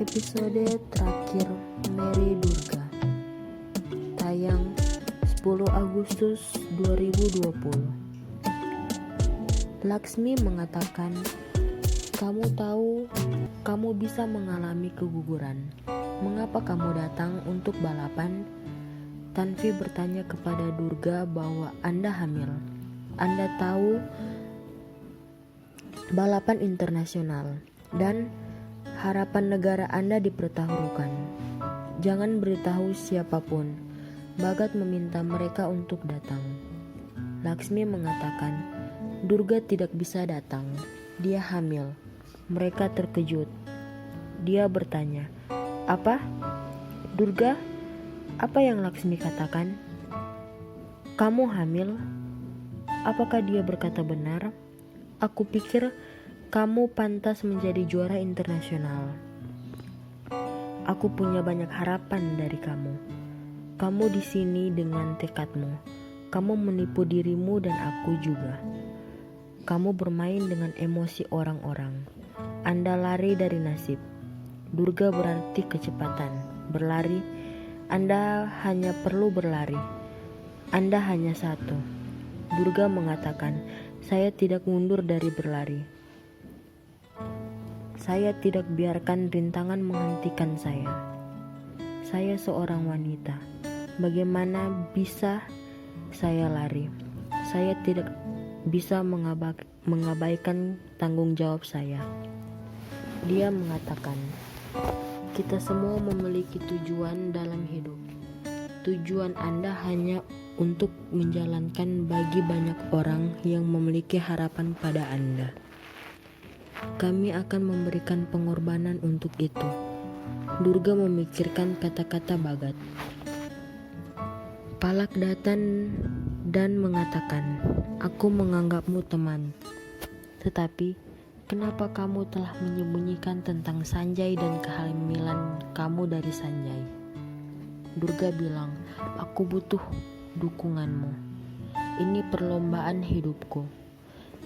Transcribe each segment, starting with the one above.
Episode terakhir Mary Durga, tayang 10 Agustus 2020. Laksmi mengatakan, "Kamu tahu, kamu bisa mengalami keguguran. Mengapa kamu datang untuk balapan?" Tanvi bertanya kepada Durga bahwa Anda hamil. Anda tahu balapan internasional dan harapan negara Anda dipertaruhkan. Jangan beritahu siapapun. Bhagat meminta mereka untuk datang. Laksmi mengatakan, Durga tidak bisa datang. Dia hamil. Mereka terkejut. Dia bertanya, "Apa? Durga, apa yang Laksmi katakan? Kamu hamil?" Apakah dia berkata benar? Aku pikir kamu pantas menjadi juara internasional. Aku punya banyak harapan dari kamu. Kamu di sini dengan tekadmu. Kamu menipu dirimu dan aku juga. Kamu bermain dengan emosi orang-orang. Anda lari dari nasib. Durga berarti kecepatan. Berlari. Anda hanya perlu berlari. Anda hanya satu. Durga mengatakan, "Saya tidak mundur dari berlari. Saya tidak biarkan rintangan menghentikan saya. Saya seorang wanita. Bagaimana bisa saya lari? Saya tidak bisa mengabaikan tanggung jawab saya." Dia mengatakan, "Kita semua memiliki tujuan dalam hidup. Tujuan Anda hanya untuk menjalankan bagi banyak orang yang memiliki harapan pada Anda. Kami akan memberikan pengorbanan untuk itu." Durga memikirkan kata-kata Bhagat. Palak datang dan mengatakan, "Aku menganggapmu teman. Tetapi, kenapa kamu telah menyembunyikan tentang Sanjay dan kehamilan kamu dari Sanjay?" Durga bilang, "Aku butuh dukunganmu. Ini perlombaan hidupku.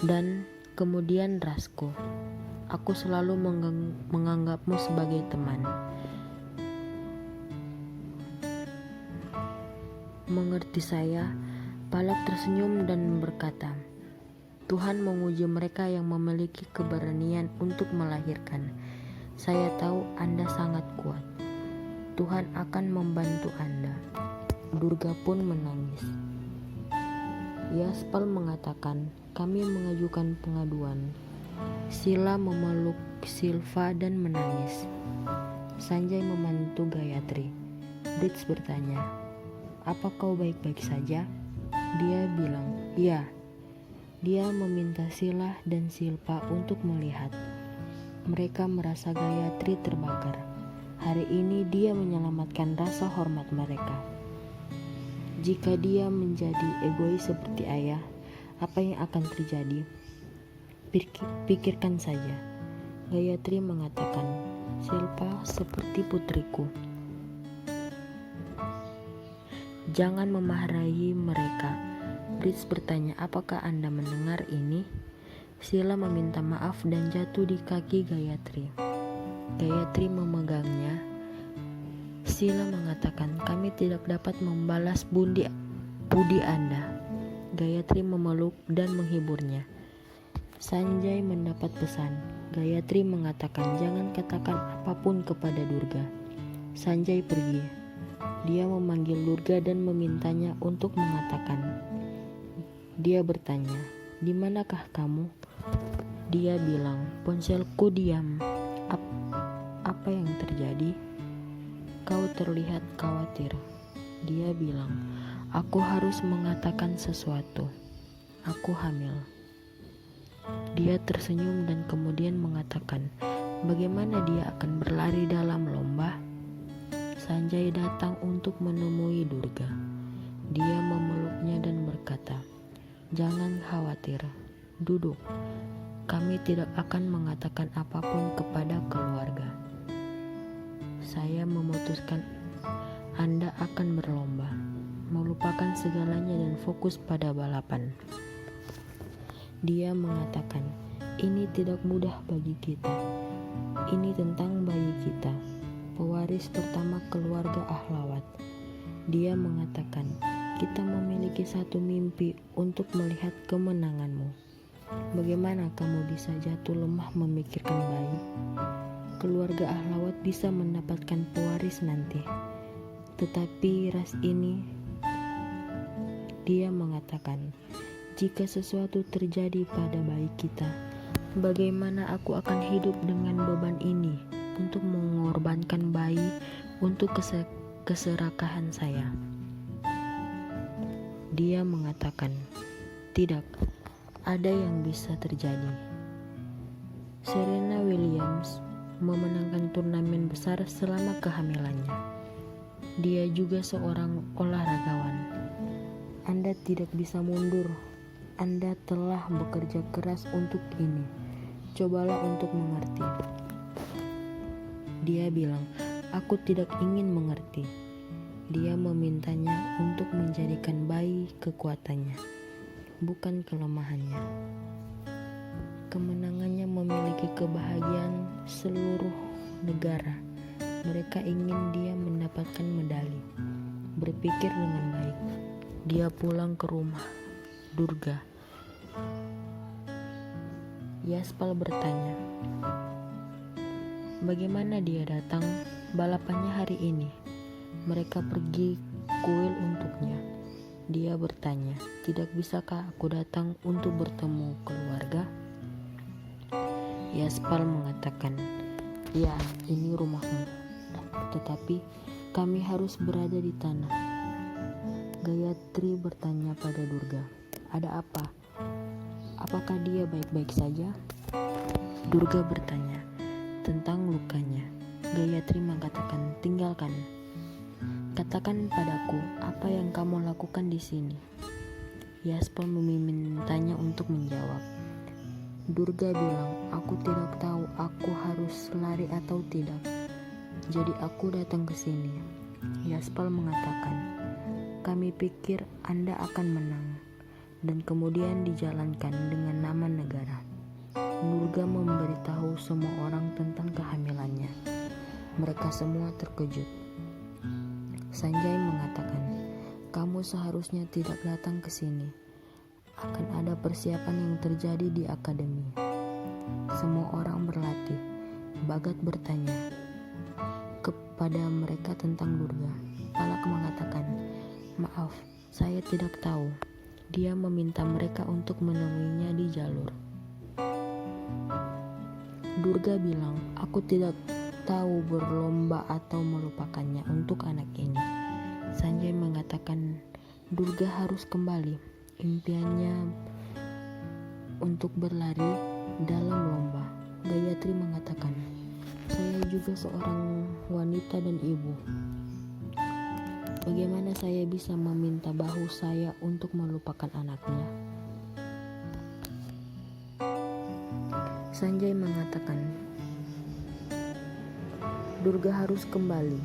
Dan kemudian rasku. Aku selalu menganggapmu sebagai teman." Mengerti saya, Palak tersenyum dan berkata, "Tuhan menguji mereka yang memiliki keberanian untuk melahirkan. Saya tahu Anda sangat kuat. Tuhan akan membantu Anda." Durga pun menangis. Yaspal mengatakan, "Kami mengajukan pengaduan." Sila memeluk Silva dan menangis. Sanjay membantu Gayatri. Brits bertanya, "Apa kau baik-baik saja?" Dia bilang, "Ya." Dia meminta Sila dan Silva untuk melihat. Mereka merasa Gayatri terbakar. Hari ini dia menyelamatkan rasa hormat mereka. Jika dia menjadi egois seperti ayah, apa yang akan terjadi? Pikirkan saja. Gayatri mengatakan, "Silva seperti putriku. Jangan memarahi mereka." Brits bertanya, "Apakah Anda mendengar ini?" Sila meminta maaf dan jatuh di kaki Gayatri. Gayatri memegangnya. Sila mengatakan, "Kami tidak dapat membalas budi Anda." Gayatri memeluk dan menghiburnya. Sanjay mendapat pesan. Gayatri mengatakan, "Jangan katakan apapun kepada Durga." Sanjay pergi. Dia memanggil Durga dan memintanya untuk mengatakan. Dia bertanya, "Di manakah kamu?" Dia bilang, "Ponselku diam." Apa yang terjadi?" "Kau terlihat khawatir." Dia bilang, "Aku harus mengatakan sesuatu. Aku hamil." Dia tersenyum dan kemudian mengatakan, "Bagaimana dia akan berlari dalam lomba?" Sanjay datang untuk menemui Durga. Dia memeluknya dan berkata, "Jangan khawatir. Duduk. Kami tidak akan mengatakan apapun kepada keluarga. Saya memutuskan Anda akan berlomba, melupakan segalanya dan fokus pada balapan." Dia mengatakan, "Ini tidak mudah bagi kita. Ini tentang bayi kita, pewaris pertama keluarga Ahlawat. Dia mengatakan, kita memiliki satu mimpi untuk melihat kemenanganmu. Bagaimana kamu bisa jatuh lemah memikirkan bayi? Keluarga Ahlawat bisa mendapatkan pewaris nanti. Tetapi ras ini, dia mengatakan, jika sesuatu terjadi pada bayi kita, bagaimana aku akan hidup dengan beban ini untuk mengorbankan bayi untuk keserakahan saya? Dia mengatakan, tidak, ada yang bisa terjadi. Serena Williams memenangkan turnamen besar selama kehamilannya. Dia juga seorang olahragawan. Anda tidak bisa mundur. Anda telah bekerja keras untuk ini. Cobalah untuk mengerti. Dia bilang, aku tidak ingin mengerti. Dia memintanya untuk menjadikan bayi kekuatannya, bukan kelemahannya. Kemenangannya memiliki kebahagiaan seluruh negara. Mereka ingin dia mendapatkan medali. Berpikir dengan baik. Dia pulang ke rumah. Durga. Yaspal bertanya, bagaimana dia datang? Balapannya hari ini. Mereka pergi kuil untuknya. Dia bertanya, tidak bisakah aku datang untuk bertemu keluarga? Yaspal mengatakan, ya, ini rumahmu. Tetapi kami harus berada di tanah. Gayatri bertanya pada Durga, ada apa? Apakah dia baik-baik saja? Durga bertanya tentang lukanya. Gayatri mengatakan, tinggalkan. Katakan padaku apa yang kamu lakukan di sini. Yaspal memintanya untuk menjawab. Durga bilang, aku tidak tahu aku harus lari atau tidak. Jadi aku datang ke sini. Yaspal mengatakan, kami pikir Anda akan menang. Dan kemudian dijalankan dengan nama negara. Durga memberitahu semua orang tentang kehamilannya. Mereka semua terkejut. Sanjay mengatakan, kamu seharusnya tidak datang ke sini. Akan ada persiapan yang terjadi di akademi. Semua orang berlatih. Bhagat bertanya kepada mereka tentang Durga. Palak mengatakan, maaf, saya tidak tahu. Dia meminta mereka untuk menemuinya di jalur. Durga bilang, aku tidak tahu berlomba atau melupakannya untuk anak ini. Sanjay mengatakan, Durga harus kembali. Impiannya untuk berlari dalam lomba. Gayatri mengatakan, saya juga seorang wanita dan ibu. Bagaimana saya bisa meminta bahu saya untuk melupakan anaknya? Sanjay mengatakan, Durga harus kembali.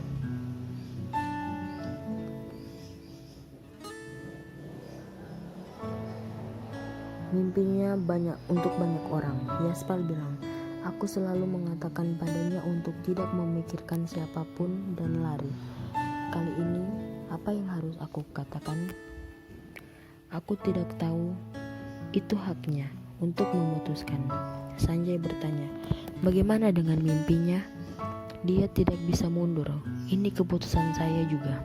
Mimpinya banyak untuk banyak orang. Yaspal bilang, aku selalu mengatakan padanya untuk tidak memikirkan siapapun dan lari. Kali ini, apa yang harus aku katakan? Aku tidak tahu. Itu haknya untuk memutuskan. Sanjay bertanya, bagaimana dengan mimpinya? Dia tidak bisa mundur. Ini keputusan saya juga.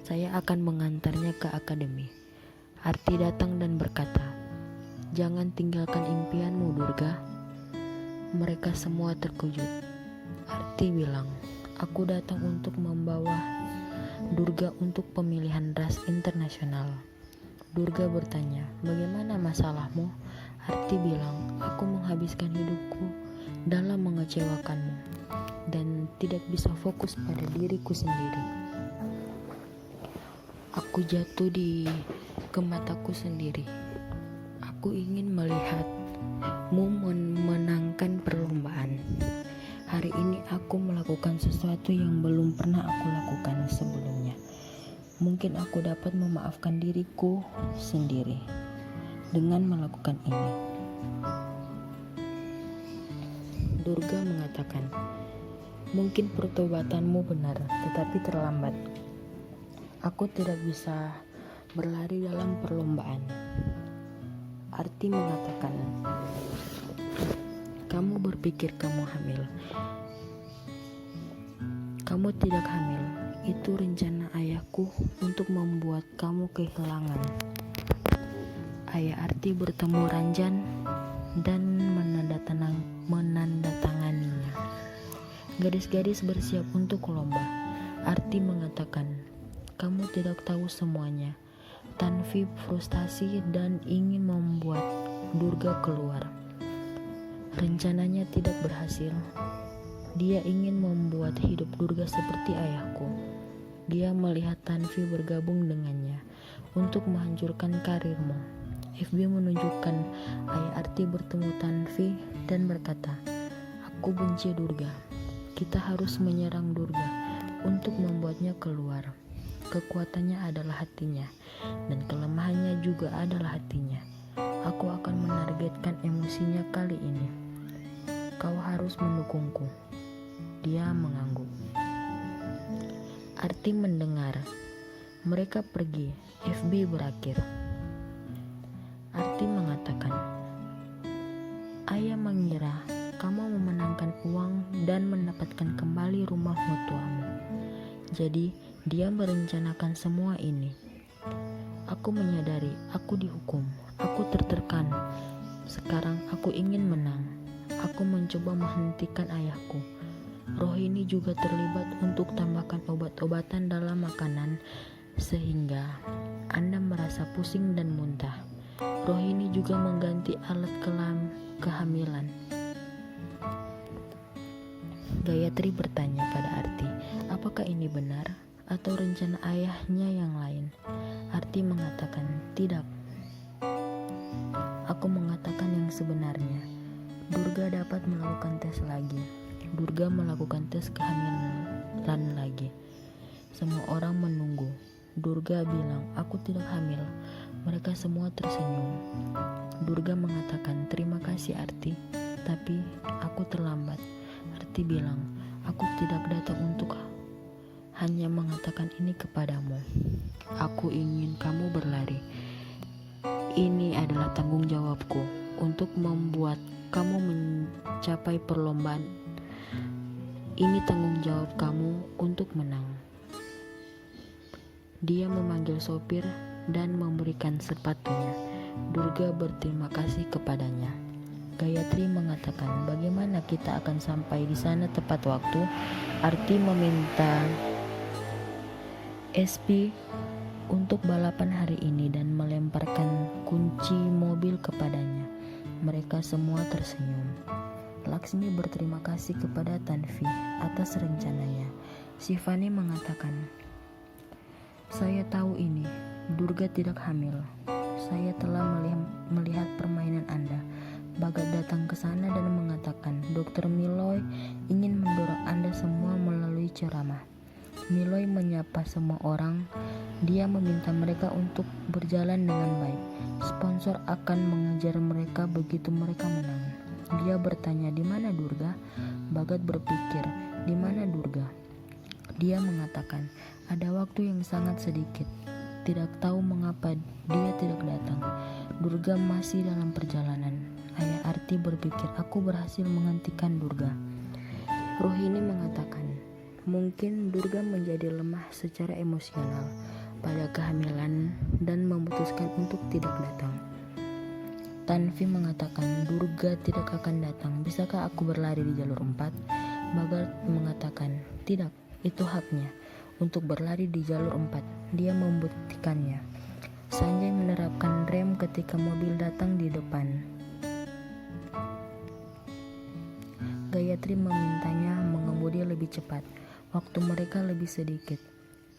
Saya akan mengantarnya ke akademi. Arti datang dan berkata, jangan tinggalkan impianmu, Durga. Mereka semua terkejut. Arti bilang, aku datang untuk membawa Durga untuk pemilihan ras internasional. Durga bertanya, bagaimana masalahmu? Arti bilang, aku menghabiskan hidupku dalam mengecewakanmu dan tidak bisa fokus pada diriku sendiri. Aku jatuh ke mataku sendiri. Aku ingin melihatmu memenangkan perlombaan. Hari ini aku melakukan sesuatu yang belum pernah aku lakukan sebelumnya. Mungkin aku dapat memaafkan diriku sendiri dengan melakukan ini. Durga mengatakan, "Mungkin pertobatanmu benar, tetapi terlambat. Aku tidak bisa berlari dalam perlombaan." Arti mengatakan, "Kamu berpikir kamu hamil. Kamu tidak hamil. Itu rencana ayahku untuk membuat kamu kehilangan." Ayah Arti bertemu Ranjan dan menandatanganinya. Gadis-gadis bersiap untuk lomba. Arti mengatakan, "Kamu tidak tahu semuanya." Tanvi frustasi dan ingin membuat Durga keluar. Rencananya tidak berhasil. Dia ingin membuat hidup Durga seperti ayahku. Dia melihat Tanvi bergabung dengannya untuk menghancurkan karirmu. FB menunjukkan ayah Arti bertemu Tanvi dan berkata, "Aku benci Durga. Kita harus menyerang Durga untuk membuatnya keluar. Kekuatannya adalah hatinya, dan kelemahannya juga adalah hatinya. Aku akan menargetkan emosinya kali ini. Kau harus mendukungku." Dia mengangguk. Arti mendengar. Mereka pergi. FB berakhir. Arti mengatakan, "Ayah mengira kamu memenangkan uang dan mendapatkan kembali rumah mertuamu. Jadi dia merencanakan semua ini. Aku menyadari aku dihukum. Aku tertekan. Sekarang aku ingin menang. Aku mencoba menghentikan ayahku. Rohini juga terlibat untuk tambahkan obat-obatan dalam makanan sehingga Anda merasa pusing dan muntah. Rohini juga mengganti alat kehamilan." Gayatri bertanya pada Arti, "Apakah ini benar atau rencana ayahnya yang lain?" Arti mengatakan, "Tidak. Aku mengatakan yang sebenarnya. Durga dapat melakukan tes lagi." Durga melakukan tes kehamilan lagi. Semua orang menunggu. Durga bilang, "Aku tidak hamil." Mereka semua tersenyum. Durga mengatakan, "Terima kasih Arti, tapi aku terlambat." Arti bilang, "Aku tidak datang untuk hanya mengatakan ini kepadamu. Aku ingin kamu berlari. Ini adalah tanggung jawabku untuk membuat kamu mencapai perlombaan. Ini tanggung jawab kamu untuk menang." Dia memanggil sopir dan memberikan sepatunya. Durga berterima kasih kepadanya. Gayatri mengatakan, "Bagaimana kita akan sampai di sana tepat waktu?" Arti meminta SP untuk balapan hari ini dan melemparkan kunci mobil kepadanya. Mereka semua tersenyum. Laksmi berterima kasih kepada Tanvi atas rencananya. Shivani mengatakan, "Saya tahu ini. Durga tidak hamil. Saya telah melihat permainan Anda." Bhagat datang ke sana dan mengatakan, "Dr. Miloy ingin mendorong Anda semua melalui ceramah." Miloy menyapa semua orang. Dia meminta mereka untuk berjalan dengan baik. Sponsor akan mengejar mereka begitu mereka menang. Dia bertanya, "Di mana Durga?" Bhagat berpikir, "Di mana Durga?" Dia mengatakan, "Ada waktu yang sangat sedikit. Tidak tahu mengapa dia tidak datang. Durga masih dalam perjalanan." Ayah Arti berpikir, "Aku berhasil menghentikan Durga." Rohini mengatakan, "Mungkin Durga menjadi lemah secara emosional pada kehamilan dan memutuskan untuk tidak datang." Tanvi mengatakan, "Durga tidak akan datang. Bisakah aku berlari di jalur 4?" Bhagat mengatakan, "Tidak, itu haknya untuk berlari di jalur 4. Dia membuktikannya." Sanjay menerapkan rem ketika mobil datang di depan. Gayatri memintanya mengemudi lebih cepat. Waktu mereka lebih sedikit.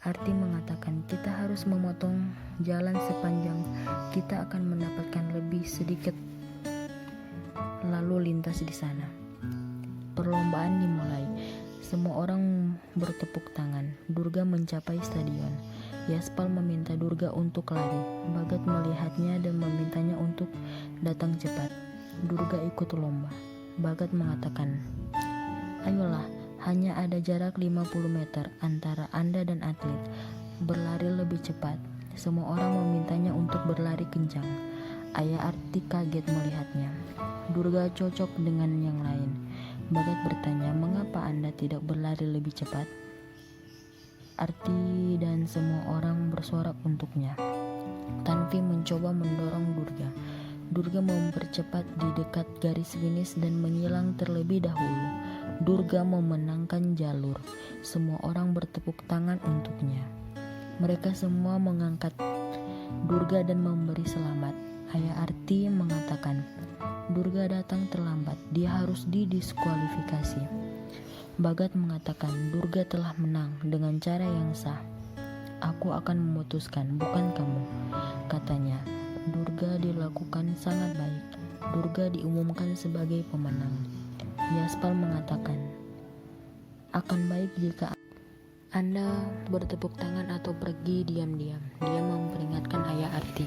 Arti mengatakan, "Kita harus memotong jalan sepanjang kita akan mendapatkan lebih sedikit lalu lintas di sana." Perlombaan dimulai. Semua orang bertepuk tangan. Durga mencapai stadion. Yaspal meminta Durga untuk lari. Bhagat melihatnya dan memintanya untuk datang cepat. Durga ikut lomba. Bagat mengatakan, "Ayolah, hanya ada jarak 50 meter antara Anda dan atlet. Berlari lebih cepat." Semua orang memintanya untuk berlari kencang. Ayah Arti kaget melihatnya. Durga cocok dengan yang lain. Bagat bertanya, "Mengapa Anda tidak berlari lebih cepat?" Arti dan semua orang bersorak untuknya. Tanvi mencoba mendorong Durga. Durga mempercepat di dekat garis finish dan menghilang terlebih dahulu. Durga memenangkan jalur. Semua orang bertepuk tangan untuknya. Mereka semua mengangkat Durga dan memberi selamat. Ayah Arti mengatakan, "Durga datang terlambat, dia harus didiskualifikasi." Bagat mengatakan, "Durga telah menang dengan cara yang sah. Aku akan memutuskan, bukan kamu," katanya. Durga dilakukan sangat baik. Durga diumumkan sebagai pemenang. Yaspal mengatakan, "Akan baik jika Anda bertepuk tangan atau pergi diam-diam." Dia memperingatkan ayah Arti.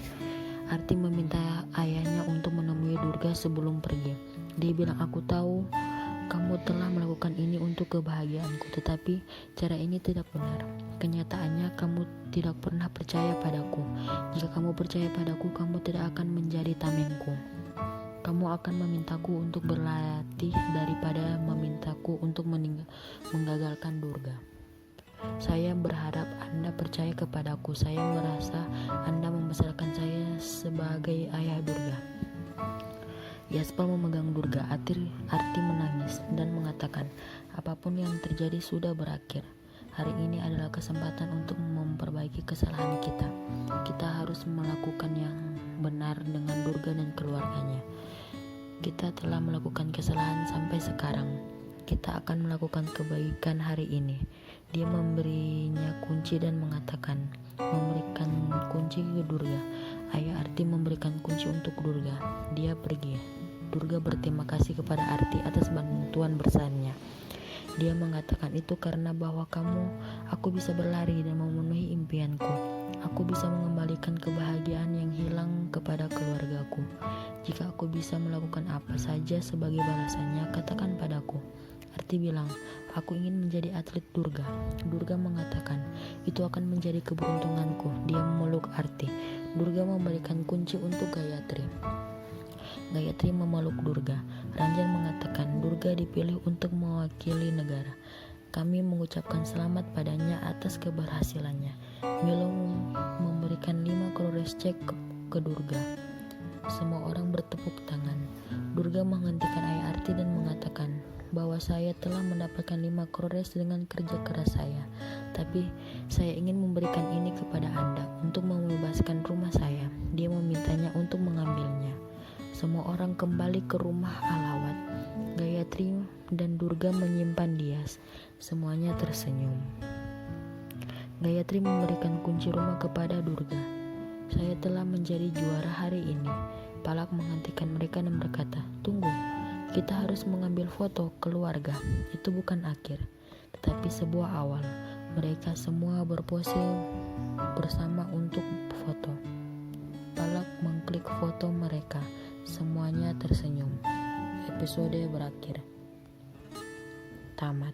Arti meminta ayahnya untuk menemui Durga sebelum pergi. Dia bilang, "Aku tahu kamu telah melakukan ini untuk kebahagiaanku, tetapi cara ini tidak benar. Kenyataannya kamu tidak pernah percaya padaku. Jika kamu percaya padaku, kamu tidak akan menjadi tamengku. Kamu akan memintaku untuk berlatih daripada memintaku untuk menggagalkan Durga. Saya berharap Anda percaya kepadaku. Saya merasa Anda membesarkan saya sebagai ayah Durga." Yaspal memegang Durga. Arti menangis dan mengatakan, "Apapun yang terjadi sudah berakhir. Hari ini adalah kesempatan untuk memperbaiki kesalahan kita. Kita harus melakukan yang benar dengan Durga dan keluarganya. Kita telah melakukan kesalahan sampai sekarang. Kita akan melakukan kebaikan hari ini." Dia memberinya kunci dan memberikan kunci ke Durga. Ayah Arti memberikan kunci untuk Durga. Dia pergi. Durga berterima kasih kepada Arti atas bantuan besarnya. Dia mengatakan, "Itu karena bahwa aku bisa berlari dan memenuhi impianku. Aku bisa mengembalikan kebahagiaan yang hilang kepada keluargaku. Jika aku bisa melakukan apa saja sebagai balasannya, katakan padaku." Arti bilang, "Aku ingin menjadi atlet Durga." Durga mengatakan, "Itu akan menjadi keberuntunganku." Dia memeluk Arti. Durga memberikan kunci untuk Gayatri. Gayatri memeluk Durga. Ranjan mengatakan, "Durga dipilih untuk mewakili negara. Kami mengucapkan selamat padanya atas keberhasilannya." Milo memberikan 5 crores cek ke Durga. Semua orang bertepuk tangan. Durga menghentikan ayah Arti dan mengatakan bahwa saya telah mendapatkan 5 crores dengan kerja keras saya. Tapi saya ingin memberikan ini kepada Anda untuk membebaskan rumah saya. Dia memintanya untuk mengambilnya. Semua orang kembali ke rumah Alawat. Gayatri dan Durga menyimpan Dias. Semuanya tersenyum. Gayatri memberikan kunci rumah kepada Durga. "Saya telah menjadi juara hari ini." Palak menghentikan mereka dan berkata, "Tunggu, kita harus mengambil foto keluarga. Itu bukan akhir, tetapi sebuah awal." Mereka semua berpose bersama untuk foto. Palak mengklik foto mereka. Semuanya tersenyum. Episode berakhir. Tamat.